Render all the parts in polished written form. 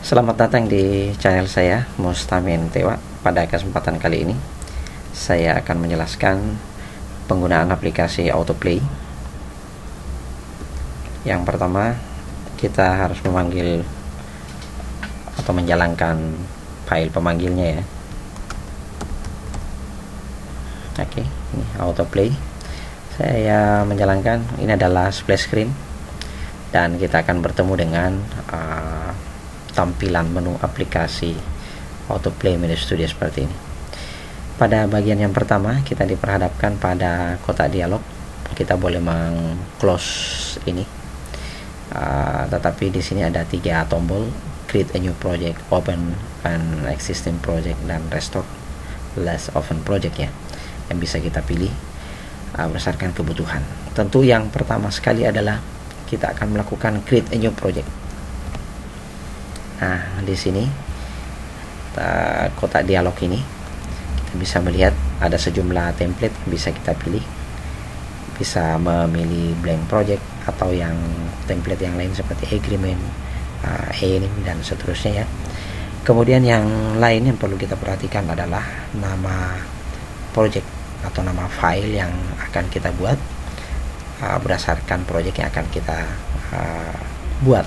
Selamat datang di channel saya, Mustamin Tewa. Pada kesempatan kali ini saya akan menjelaskan penggunaan aplikasi autoplay. Yang pertama, kita harus memanggil atau menjalankan file pemanggilnya ya. Oke, ini autoplay. Saya menjalankan, ini adalah splash screen, dan kita akan bertemu dengan tampilan menu aplikasi autoplay Media Studio seperti ini. Pada bagian yang pertama, kita diperhadapkan pada kotak dialog. Kita boleh meng-close ini, tetapi di sini ada 3 tombol: create a new project, open an existing project, dan restore last open project ya, yang bisa kita pilih berdasarkan kebutuhan. Tentu yang pertama sekali adalah kita akan melakukan create a new project. Nah, di sini kotak dialog ini kita bisa melihat ada sejumlah template yang bisa kita pilih. Bisa memilih blank project atau yang template yang lain seperti agreement, aim, dan seterusnya ya. Kemudian yang lain yang perlu kita perhatikan adalah nama project atau nama file yang akan kita buat berdasarkan project yang akan kita buat.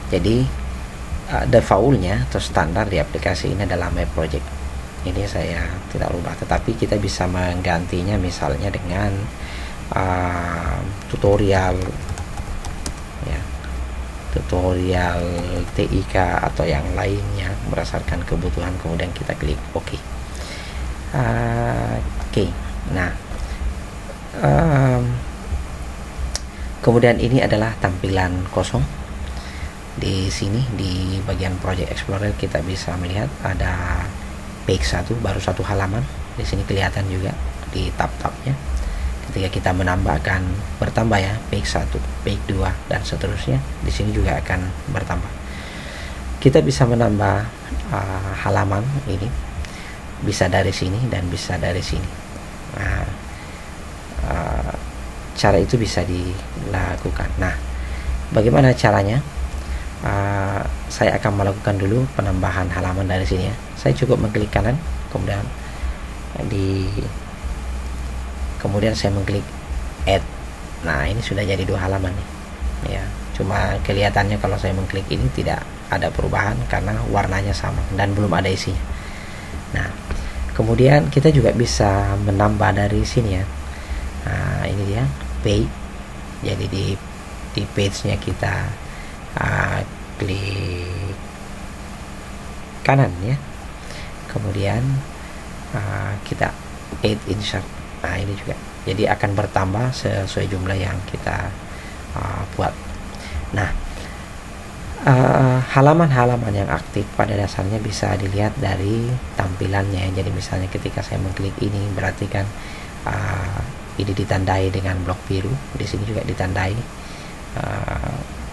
Jadi defaultnya atau standar di aplikasi ini adalah my project. Ini saya tidak rubah, tetapi kita bisa menggantinya misalnya dengan tutorial ya, tutorial TIK atau yang lainnya berdasarkan kebutuhan. Kemudian kita klik OK. Nah, kemudian ini adalah tampilan kosong. Di sini di bagian Project Explorer kita bisa melihat ada page 1, baru 1 halaman. Di sini kelihatan juga di tab-tabnya. Ketika kita menambahkan, bertambah ya, page 1, page 2, dan seterusnya. Di sini juga akan bertambah. Kita bisa menambah halaman ini, bisa dari sini dan bisa dari sini. Nah, cara itu bisa dilakukan. Nah, bagaimana caranya? Saya akan melakukan dulu penambahan halaman dari sini ya. Saya cukup mengklik kanan, kemudian saya mengklik add. Nah, ini sudah jadi 2 halaman nih ya. Cuma kelihatannya kalau saya mengklik ini tidak ada perubahan karena warnanya sama dan belum ada isinya. Nah, kemudian kita juga bisa menambah dari sini ya. Nah, ini dia page. Jadi di page-nya kita klik kanan ya. Kemudian kita add insert. Nah, ini juga jadi akan bertambah sesuai jumlah yang kita buat. Nah, halaman-halaman yang aktif pada dasarnya bisa dilihat dari tampilannya. Jadi misalnya ketika saya mengklik ini, berarti kan ini ditandai dengan blok biru. Di sini juga ditandai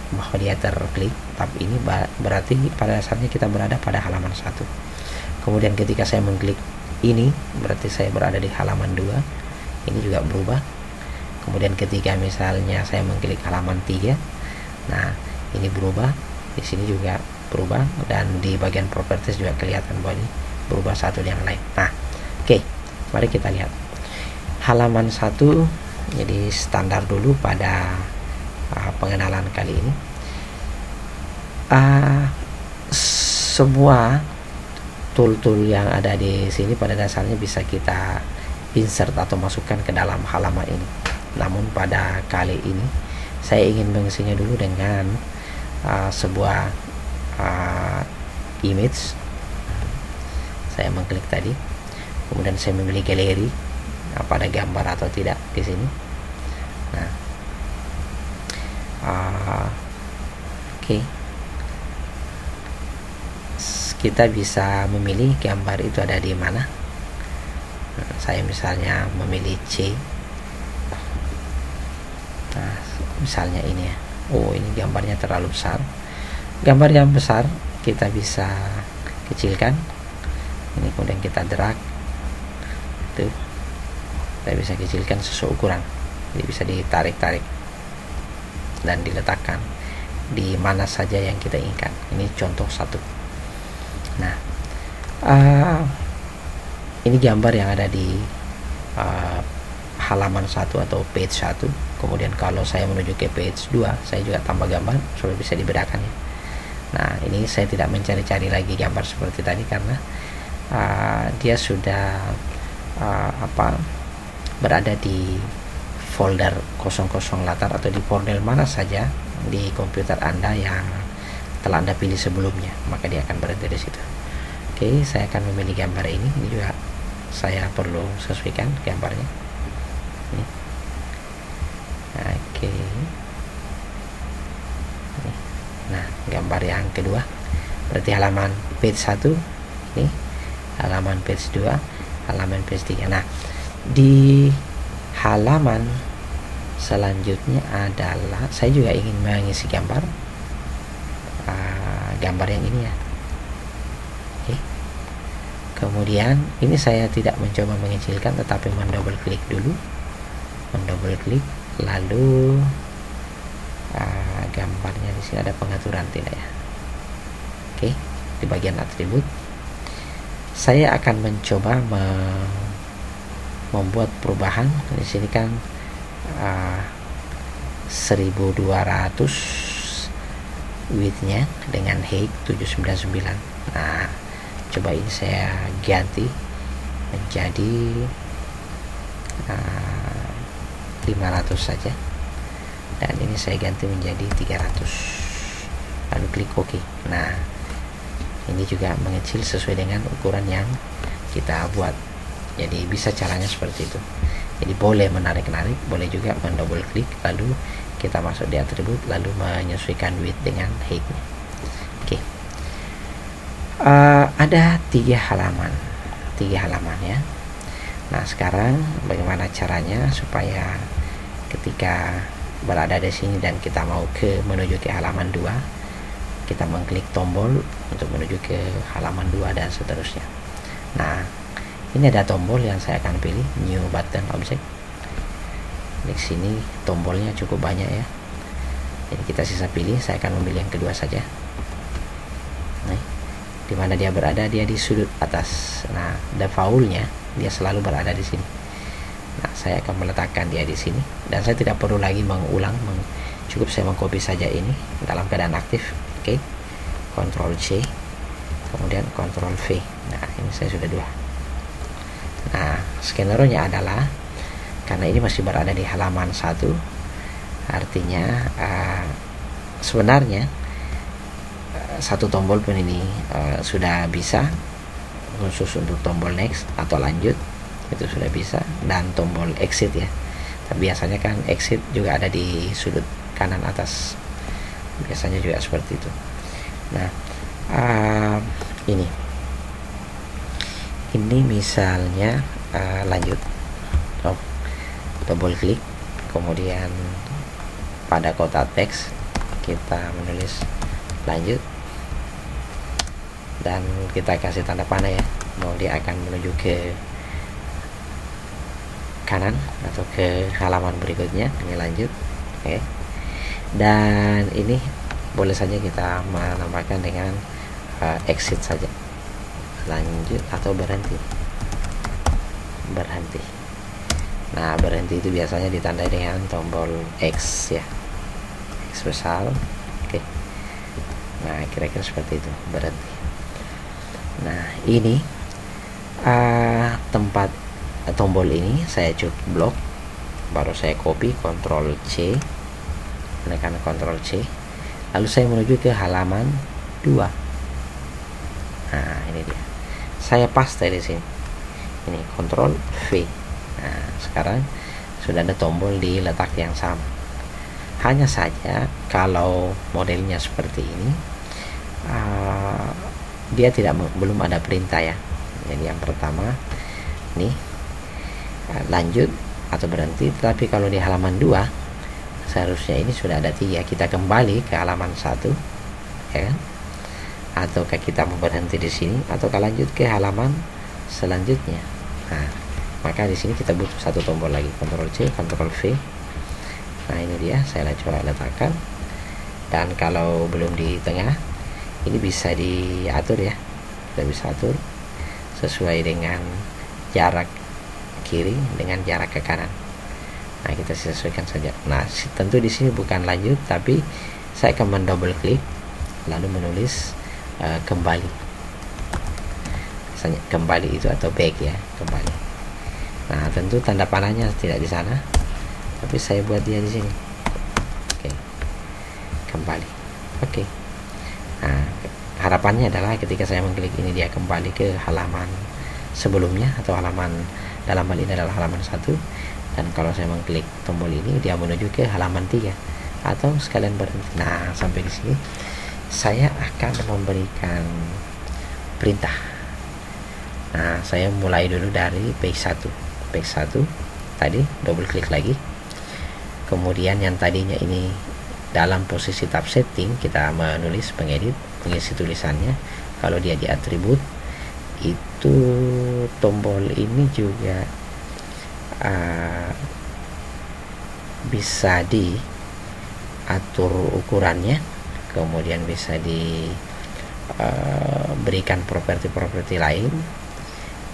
bahwa dia terklik tab ini, berarti pada dasarnya kita berada pada halaman 1. Kemudian ketika saya mengklik ini, berarti saya berada di halaman 2. Ini juga berubah. Kemudian ketika misalnya saya mengklik halaman 3, nah ini berubah. Di sini juga berubah, dan di bagian properties juga kelihatan bahwa ini berubah satu yang lain. Nah, oke, mari kita lihat halaman 1. Jadi standar dulu pada pengenalan kali ini. Semua tool-tool yang ada di sini pada dasarnya bisa kita insert atau masukkan ke dalam halaman ini. Namun pada kali ini saya ingin mengisinya dulu dengan sebuah image. Saya mengklik tadi, kemudian saya memilih galeri, pada gambar atau tidak di sini. Nah, oke. Kita bisa memilih gambar itu ada di mana. Saya misalnya memilih C. Nah, misalnya ini ya. Oh, ini gambarnya terlalu besar. Gambar yang besar kita bisa kecilkan. Ini kemudian kita drag. Tuh. Kita bisa kecilkan sesuai ukuran. Jadi bisa ditarik-tarik dan diletakkan. di mana saja yang kita inginkan. Ini contoh satu. Nah, ini gambar yang ada di halaman 1 atau page 1. Kemudian kalau saya menuju ke page 2, saya juga tambah gambar supaya bisa dibedakan ya. Nah, ini saya tidak mencari-cari lagi gambar seperti tadi karena dia sudah berada di folder 00 latar atau di folder mana saja di komputer Anda yang telah Anda pilih sebelumnya, maka dia akan berada di situ. Oke, saya akan memilih gambar ini. Ini juga saya perlu sesuaikan gambarnya. Ini. Oke. Ini. Nah, gambar yang kedua berarti halaman page 1 ini, halaman page 2, halaman page 3. Nah, di halaman selanjutnya adalah saya juga ingin mengisi gambar yang ini ya. Oke. Kemudian ini saya tidak mencoba mengecilkan, tetapi mendouble klik dulu, lalu gambarnya di sini ada pengaturan tidak ya? Oke, di bagian atribut saya akan mencoba membuat perubahan. Di sini kan 1200 widthnya dengan height 799. Nah, coba ini saya ganti menjadi 500 saja, dan ini saya ganti menjadi 300, lalu klik OK. Nah, ini juga mengecil sesuai dengan ukuran yang kita buat. Jadi bisa caranya seperti itu. Jadi boleh menarik-narik, boleh juga mendouble klik, lalu kita masuk di atribut, lalu menyesuaikan width dengan height-nya. Oke. Ada 3 halaman ya. Nah, sekarang bagaimana caranya supaya ketika berada di sini dan kita mau menuju ke halaman 2, kita mengklik tombol untuk menuju ke halaman 2 dan seterusnya. Nah, ini ada tombol yang saya akan pilih, new button object. Di sini tombolnya cukup banyak ya. Jadi kita sisa pilih, saya akan memilih yang kedua saja. Nah, di mana dia berada? Dia di sudut atas. Nah, defaultnya dia selalu berada di sini. Nah, saya akan meletakkan dia di sini, dan saya tidak perlu lagi mengulang, cukup saya mengcopy saja ini dalam keadaan aktif. Oke, Ctrl C, kemudian Ctrl V. Nah, ini saya sudah 2. Nah, skenario-nya adalah karena ini masih berada di halaman 1, artinya sebenarnya satu tombol pun ini sudah bisa, khusus untuk tombol next atau lanjut itu sudah bisa, dan tombol exit ya. Tapi biasanya kan exit juga ada di sudut kanan atas, biasanya juga seperti itu. Nah, ini misalnya lanjut, double klik, kemudian pada kotak teks kita menulis lanjut, dan kita kasih tanda panah ya, bahwa dia akan menuju ke kanan atau ke halaman berikutnya. Ini lanjut. Oke. Dan ini boleh saja kita menambahkan dengan exit saja, lanjut atau berhenti. Nah, berhenti itu biasanya ditandai dengan tombol X ya, X besar. Oke. Nah, kira-kira seperti itu, berhenti. Nah, ini tempat tombol ini saya cukup blok, baru saya copy, Ctrl C, menekan Ctrl C, lalu saya menuju ke halaman 2. Nah, ini dia, saya paste di sini, ini Ctrl V. Nah, sekarang sudah ada tombol di letak yang sama. Hanya saja kalau modelnya seperti ini, dia belum ada perintah ya. Jadi yang pertama nih, lanjut atau berhenti. Tetapi kalau di halaman 2 seharusnya ini sudah ada 3. Kita kembali ke halaman 1 ya kan? Ataukah kita mau berhenti di sini, ataukah lanjut ke halaman selanjutnya. Nah, maka di sini kita butuh satu tombol lagi, Ctrl C, Ctrl V. Nah, ini dia, saya coba letakkan. Dan kalau belum di tengah, ini bisa diatur ya, kita bisa atur sesuai dengan jarak kiri dengan jarak ke kanan. Nah, kita sesuaikan saja. Nah, tentu di sini bukan lanjut, tapi saya akan mendouble klik lalu menulis kembali. Misalnya kembali itu atau back ya, kembali. Nah, tentu tanda panahnya tidak di sana, tapi saya buat dia di sini. Oke. Kembali. Oke. Nah, harapannya adalah ketika saya mengklik ini dia kembali ke halaman sebelumnya, atau halaman, dalam hal ini adalah halaman 1. Dan kalau saya mengklik tombol ini dia menuju ke halaman 3, atau sekalian berhenti. Nah, sampai di sini saya akan memberikan perintah. Nah, saya mulai dulu dari page 1. Page 1 tadi double klik lagi. Kemudian yang tadinya ini dalam posisi tab setting, kita menulis, mengedit, mengisi tulisannya. Kalau dia di atribut, itu tombol ini juga bisa diatur ukurannya, kemudian bisa diberikan properti-properti lain,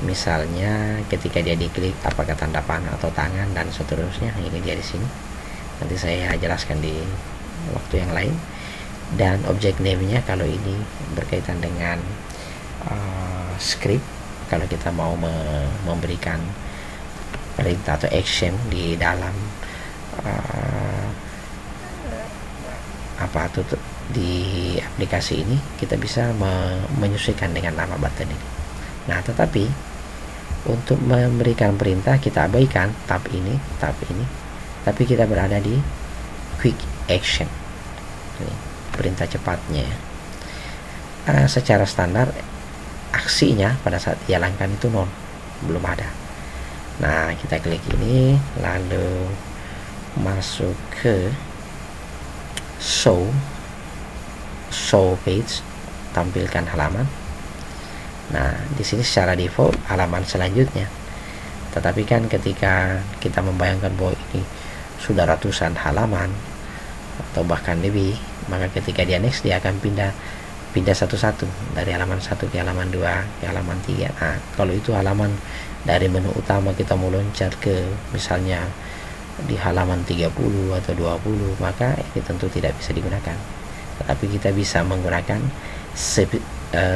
misalnya ketika dia diklik apakah tanda panah atau tangan dan seterusnya. Ini dia di sini, nanti saya jelaskan di waktu yang lain. Dan object name-nya, kalau ini berkaitan dengan script, kalau kita mau memberikan perintah atau action di dalam di aplikasi ini, kita bisa menyesuaikan dengan nama button ini. Nah, tetapi untuk memberikan perintah kita abaikan tab ini, tapi kita berada di quick action. Ini perintah cepatnya. Secara standar aksinya pada saat dijalankan itu nol, belum ada. Nah, kita klik ini lalu masuk ke show page, tampilkan halaman. Nah, di sini secara default halaman selanjutnya. Tetapi kan ketika kita membayangkan bahwa ini sudah ratusan halaman atau bahkan lebih, maka ketika dia next dia akan pindah satu-satu dari halaman 1 ke halaman 2 ke halaman 3. Nah, kalau itu halaman dari menu utama kita mau loncat ke misalnya di halaman 30 atau 20, maka ini tentu tidak bisa digunakan. Tetapi kita bisa menggunakan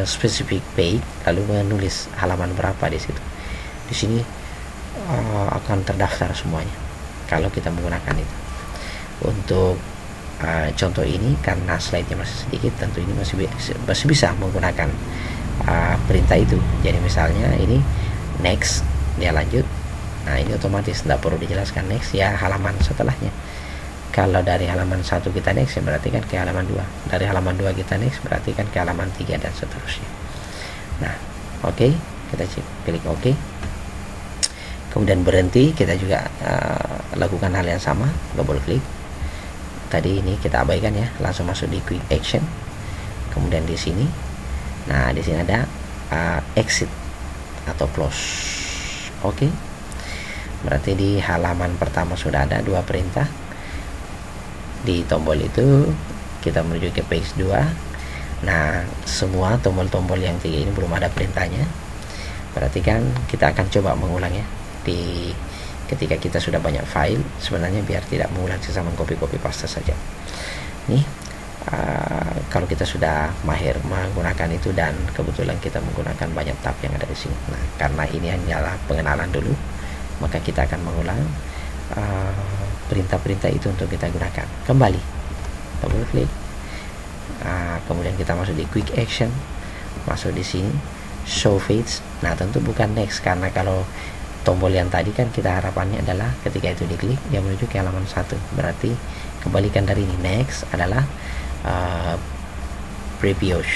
specific page lalu menulis halaman berapa di situ. Di sini akan terdaftar semuanya kalau kita menggunakan itu. Untuk contoh ini karena slide-nya masih sedikit, tentu ini masih bisa menggunakan perintah itu. Jadi misalnya ini next, dia lanjut. Nah, ini otomatis tidak perlu dijelaskan next ya halaman setelahnya. Kalau dari halaman 1 kita next ya berarti kan ke halaman 2. Dari halaman 2 kita next berarti kan ke halaman 3 dan seterusnya. Nah, oke, kita klik oke. Kemudian berhenti, kita juga lakukan hal yang sama, double klik. Tadi ini kita abaikan ya, langsung masuk di quick action. Kemudian di sini, nah di sini ada exit atau close. Oke. Berarti di halaman pertama sudah ada 2 perintah. Di tombol itu kita menuju ke page 2. Nah, semua tombol-tombol yang 3 ini belum ada perintahnya. Berarti kan kita akan coba mengulang ya. Ketika kita sudah banyak file, sebenarnya biar tidak mengulang, sisa mengcopy paste saja. Nih, kalau kita sudah mahir menggunakan itu dan kebetulan kita menggunakan banyak tab yang ada di sini. Nah, karena ini hanyalah pengenalan dulu, maka kita akan mengulang perintah-perintah itu untuk kita gunakan. Kembali, double klik. Kemudian kita masuk di quick action, masuk di sini show page. Nah, tentu bukan next, karena kalau tombol yang tadi kan kita harapannya adalah ketika itu diklik dia menuju ke halaman 1. Berarti kembalikan dari ini, next adalah previous.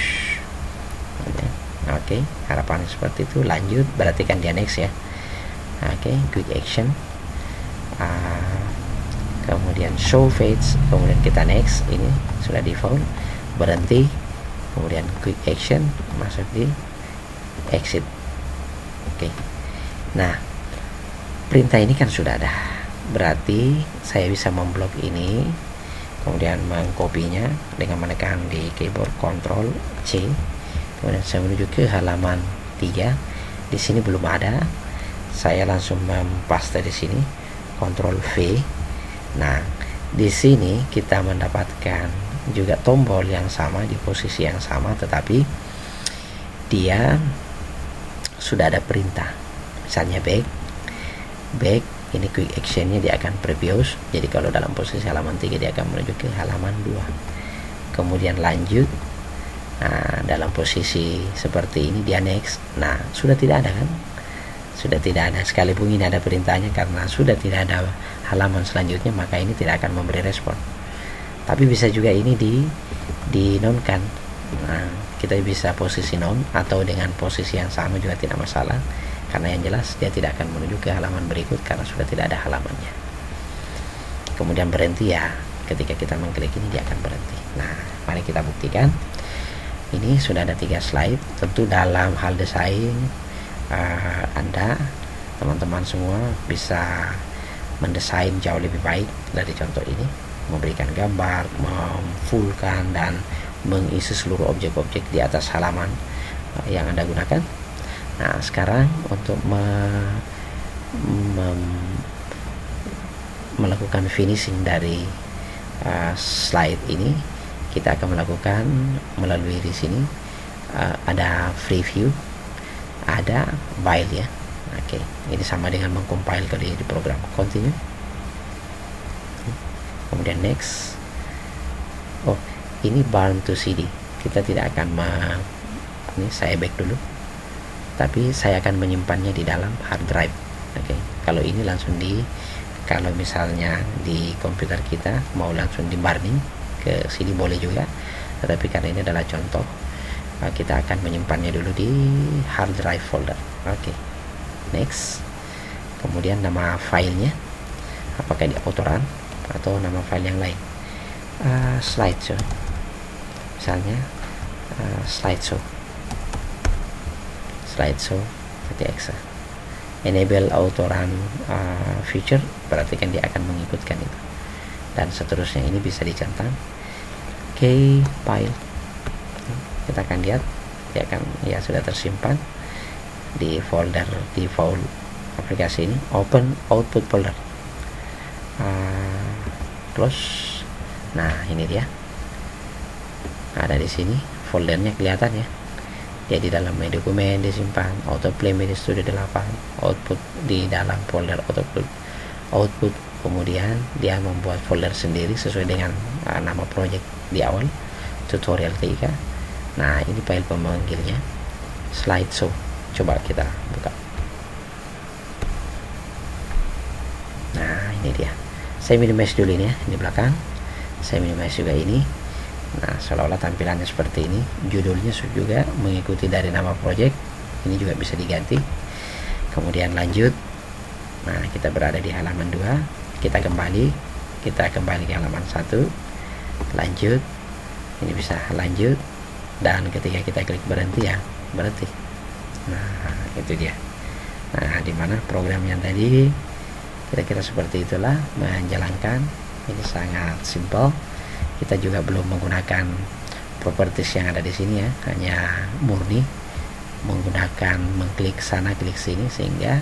Oke, harapannya seperti itu. Lanjut berarti kan dia next ya. Oke, quick action, kemudian show page, kemudian kita next, ini sudah default. Berhenti, kemudian quick action, masuk di exit. Oke. Nah, perintah ini kan sudah ada, berarti saya bisa memblok ini kemudian mengkopinya dengan menekan di keyboard Ctrl C, kemudian saya menuju ke halaman 3. Di sini belum ada, saya langsung mempaste di sini Ctrl V. Nah, di sini kita mendapatkan juga tombol yang sama di posisi yang sama, tetapi dia sudah ada perintah, misalnya back, ini quick actionnya dia akan previous, jadi kalau dalam posisi halaman 3 dia akan menuju ke halaman 2, kemudian lanjut. Nah, dalam posisi seperti ini dia next. Nah, sudah tidak ada kan, sudah tidak ada, sekalipun ini ada perintahnya, karena sudah tidak ada halaman selanjutnya maka ini tidak akan memberi respon. Tapi bisa juga ini di non-kan. Nah, kita bisa posisi non atau dengan posisi yang sama juga tidak masalah, karena yang jelas dia tidak akan menuju ke halaman berikut karena sudah tidak ada halamannya. Kemudian berhenti ya, ketika kita mengklik ini dia akan berhenti. Nah, mari kita buktikan. Ini sudah ada 3 slide. Tentu dalam hal desain Anda, teman-teman semua bisa mendesain jauh lebih baik dari contoh ini, memberikan gambar, memfullkan dan mengisi seluruh objek-objek di atas halaman yang Anda gunakan. Nah, sekarang untuk melakukan finishing dari slide ini, kita akan melakukan melalui di sini ada preview, ada file ya. Oke, ini sama dengan mengcompile kalau di program. Continue, kemudian next. Oh, ini burn to CD. Kita tidak akan ini saya back dulu, tapi saya akan menyimpannya di dalam hard drive. Oke, kalau ini langsung kalau misalnya di komputer kita mau langsung di burning ke CD boleh juga, tetapi karena ini adalah contoh, kita akan menyimpannya dulu di hard drive folder. Oke, next. Kemudian nama filenya, apakah di autoran atau nama file yang lain. Slideshow, misalnya slideshow.exe. Enable autoran feature, berarti kan dia akan mengikutkan itu, dan seterusnya. Ini bisa dicentang file, kita akan lihat dia akan sudah tersimpan di folder default aplikasi ini. Open output folder, close. Nah, ini dia ada di sini, foldernya kelihatan ya, dia di dalam My Dokumen disimpan, Autoplay Media Studio 8, output di dalam folder output. Kemudian dia membuat folder sendiri sesuai dengan nama project di awal, tutorial 3. Nah, ini file pemanggilnya slideshow. Coba kita buka. Nah, ini dia. Saya minimize dulu ini ya, ini belakang. Saya minimize juga ini. Nah, seolah-olah tampilannya seperti ini. Judulnya juga mengikuti dari nama project. Ini juga bisa diganti. Kemudian lanjut. Nah, kita berada di halaman 2. Kita kembali ke halaman 1. Lanjut. Ini bisa lanjut, dan ketika kita klik berhenti ya berhenti. Nah, itu dia. Nah, dimana program yang tadi kira-kira seperti itulah menjalankan. Ini sangat simple. Kita juga belum menggunakan properties yang ada di sini ya, hanya murni menggunakan mengklik sana klik sini, sehingga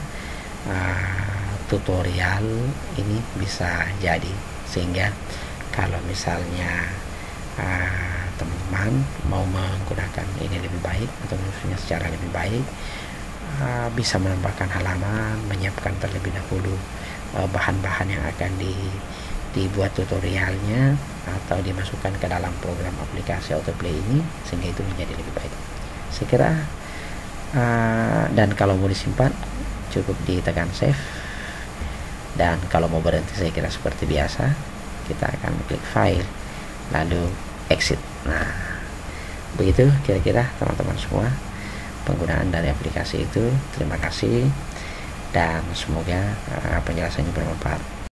tutorial ini bisa jadi. Sehingga kalau misalnya teman-teman mau menggunakan ini lebih baik atau maksudnya secara lebih baik, bisa menambahkan halaman, menyiapkan terlebih dahulu bahan-bahan yang akan dibuat tutorialnya atau dimasukkan ke dalam program aplikasi Autoplay ini, sehingga itu menjadi lebih baik. Saya kira dan kalau mau disimpan cukup ditekan save, dan kalau mau berhenti saya kira seperti biasa kita akan klik file lalu exit. Nah, begitu kira-kira teman-teman semua penggunaan dari aplikasi itu. Terima kasih dan semoga penjelasannya bermanfaat.